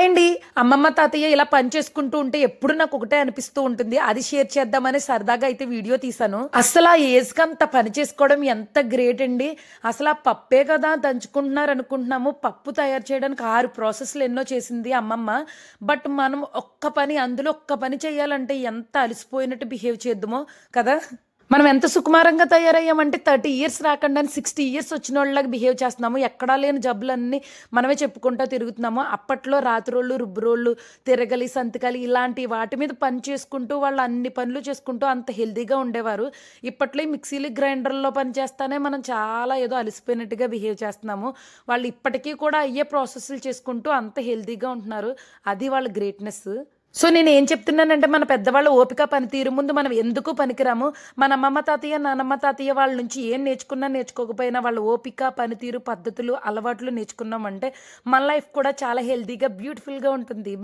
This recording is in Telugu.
హాయ్ అండి. అమ్మమ్మ, తాతయ్య ఇలా పని చేసుకుంటూ ఉంటే ఎప్పుడు నాకు ఒకటే అనిపిస్తూ ఉంటుంది. అది షేర్ చేద్దామని సరదాగా అయితే వీడియో తీశాను. అసలు ఆ ఏజ్‌కి అంత పని చేసుకోవడం ఎంత గ్రేట్ అండి. అసలు ఆ పప్పే కదా దంచుకుంటున్నారు అనుకుంటున్నాము. పప్పు తయారు చేయడానికి 6 ప్రాసెస్‌లు ఎన్నో చేసింది అమ్మమ్మ. బట్ మనం అందులో ఒక్క పని చేయాలంటే ఎంత అలసిపోయినట్టు బిహేవ్ చేద్దుమో కదా! మనం ఎంత సుకుమారంగా తయారయ్యామంటే 30 ఇయర్స్ రాకుండానే 60 ఇయర్స్ వచ్చినోళ్ళలాగా బిహేవ్ చేస్తున్నాము. ఎక్కడా లేని జబ్బులన్నీ మనమే చెప్పుకుంటా తిరుగుతున్నాము. అప్పట్లో రాతిరోళ్ళు, రుబ్బురోళ్ళు, తిరగలి, సంతికలి ఇలాంటి వాటి మీద పని చేసుకుంటూ వాళ్ళు అన్ని పనులు చేసుకుంటూ అంత హెల్తీగా ఉండేవారు. ఇప్పట్లో ఈ మిక్సీలు, గ్రైండర్‌లో పని చేస్తానే మనం చాలా ఏదో అలసిపోయినట్టుగా బిహేవ్ చేస్తున్నాము. వాళ్ళు ఇప్పటికీ కూడా అయ్యే ప్రాసెస్‌లు చేసుకుంటూ అంత హెల్తీగా ఉంటున్నారు. అది వాళ్ళ గ్రేట్‌నెస్. సో, నేనేం చెప్తున్నానంటే, మన పెద్దవాళ్ళ ఓపిక, పనితీరు ముందు మనం ఎందుకు పనికిరాము. మన అమ్మమ్మ, తాతయ్య, నానమ్మ, తాతయ్య వాళ్ళ నుంచి ఏం నేర్చుకున్నా, నేర్చుకోకపోయినా వాళ్ళ ఓపిక, పనితీరు, పద్ధతులు, అలవాట్లు నేర్చుకున్నామంటే, మన లైఫ్ కూడా చాలా హెల్తీగా, బ్యూటిఫుల్‌గా ఉంటుంది.